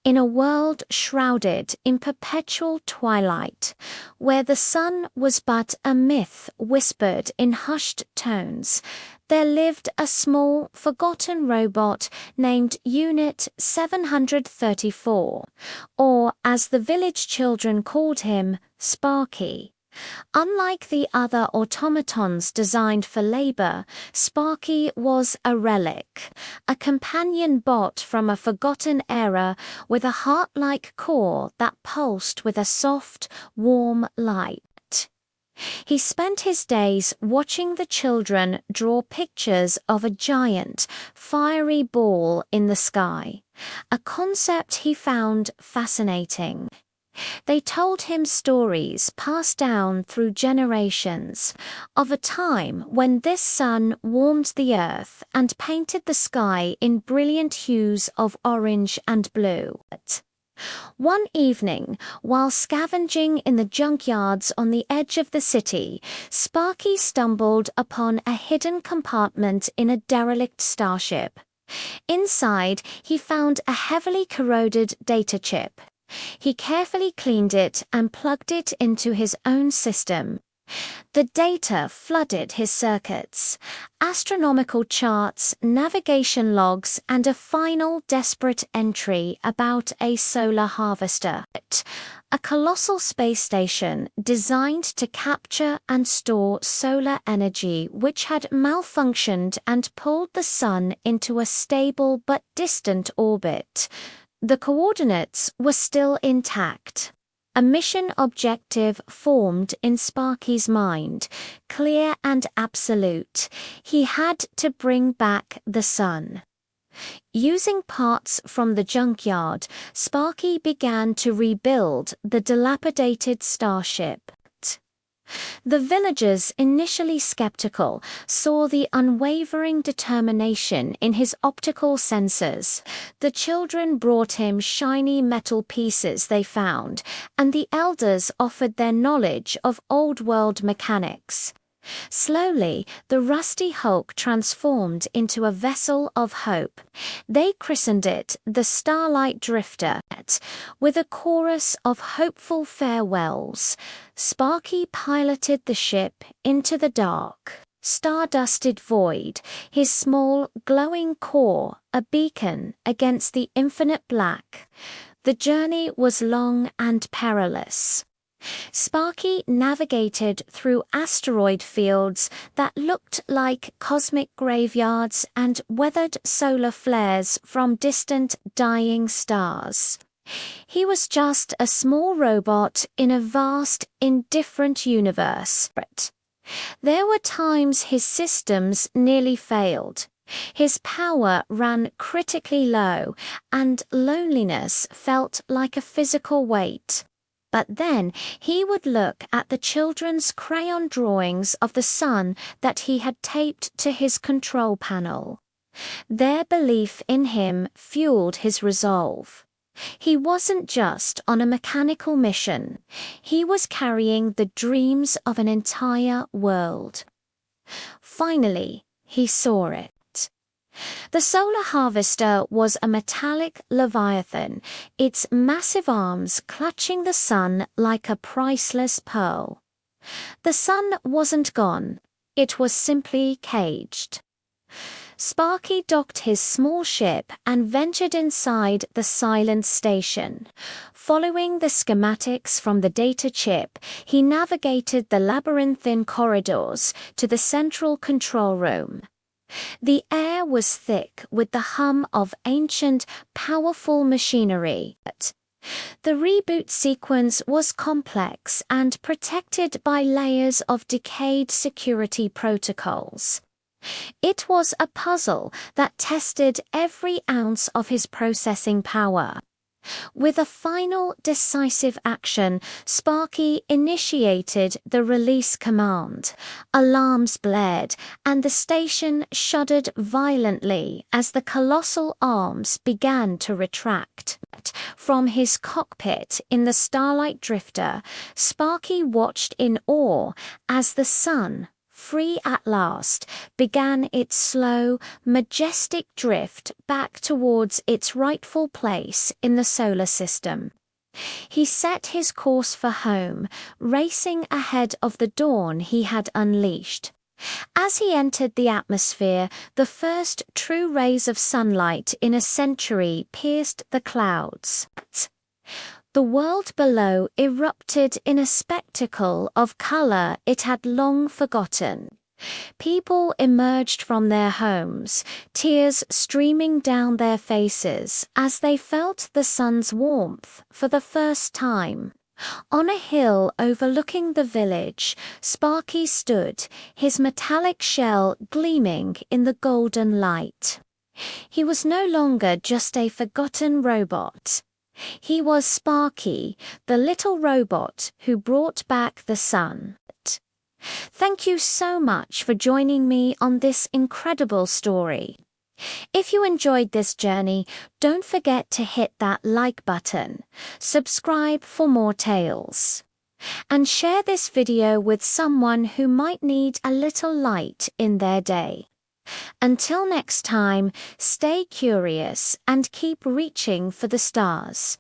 in a world shrouded in perpetual twilight, where the sun was but a myth whispered in hushed tones, there lived a small, forgotten robot named Unit 734, or as the village children called him, Sparky. Unlike the other automatons designed for labor, Sparky was a relic, a companion bot from a forgotten era with a heart-like core that pulsed with a soft, warm light. He spent his days watching the children draw pictures of a giant, fiery ball in the sky, a concept he found fascinating. They told him stories passed down through generations of a time when this sun warmed the earth and painted the sky in brilliant hues of orange and blue. One evening, while scavenging in the junkyards on the edge of the city, Sparky stumbled upon a hidden compartment in a derelict starship. Inside, he found a heavily corroded data chip. He carefully cleaned it and plugged it into his own system. The data flooded his circuits, astronomical charts, navigation logs, and a final desperate entry about a solar harvester, a colossal space station designed to capture and store solar energy which had malfunctioned and pulled the sun into a stable but distant orbit. The coordinates were still intact. A mission objective formed in Sparky's mind, clear and absolute. He had to bring back the sun. Using parts from the junkyard, Sparky began to rebuild the dilapidated starship. The villagers, initially skeptical, saw the unwavering determination in his optical sensors. The children brought him shiny metal pieces they found, and the elders offered their knowledge of old-world mechanics. Slowly, the rusty hulk transformed into a vessel of hope. They christened it the Starlight Drifter. With a chorus of hopeful farewells, Sparky piloted the ship into the dark, star-dusted void, his small, glowing core a beacon against the infinite black. The journey was long and perilous. Sparky navigated through asteroid fields that looked like cosmic graveyards and weathered solar flares from distant, dying stars. He was just a small robot in a vast, indifferent universe. There were times his systems nearly failed. His power ran critically low, and loneliness felt like a physical weight. But then he would look at the children's crayon drawings of the sun that he had taped to his control panel. Their belief in him fueled his resolve. He wasn't just on a mechanical mission. He was carrying the dreams of an entire world. Finally, he saw it. The solar harvester was a metallic leviathan, its massive arms clutching the sun like a priceless pearl. The sun wasn't gone, it was simply caged. Sparky docked his small ship and ventured inside the silent station. Following the schematics from the data chip, he navigated the labyrinthine corridors to the central control room. The air was thick with the hum of ancient, powerful machinery. The reboot sequence was complex and protected by layers of decayed security protocols. It was a puzzle that tested every ounce of his processing power. With a final decisive action, Sparky initiated the release command. Alarms blared, and the station shuddered violently as the colossal arms began to retract. From his cockpit in the Starlight Drifter, Sparky watched in awe as the sun, free at last, began its slow, majestic drift back towards its rightful place in the solar system. He set his course for home, racing ahead of the dawn he had unleashed. As he entered the atmosphere, the first true rays of sunlight in a century pierced the clouds. The world below erupted in a spectacle of color it had long forgotten. People emerged from their homes, tears streaming down their faces as they felt the sun's warmth for the first time. On a hill overlooking the village, Sparky stood, his metallic shell gleaming in the golden light. He was no longer just a forgotten robot. He was Sparky, the little robot who brought back the sun. Thank you so much for joining me on this incredible story. If you enjoyed this journey, don't forget to hit that like button, subscribe for more tales, and share this video with someone who might need a little light in their day. Until next time, stay curious and keep reaching for the stars.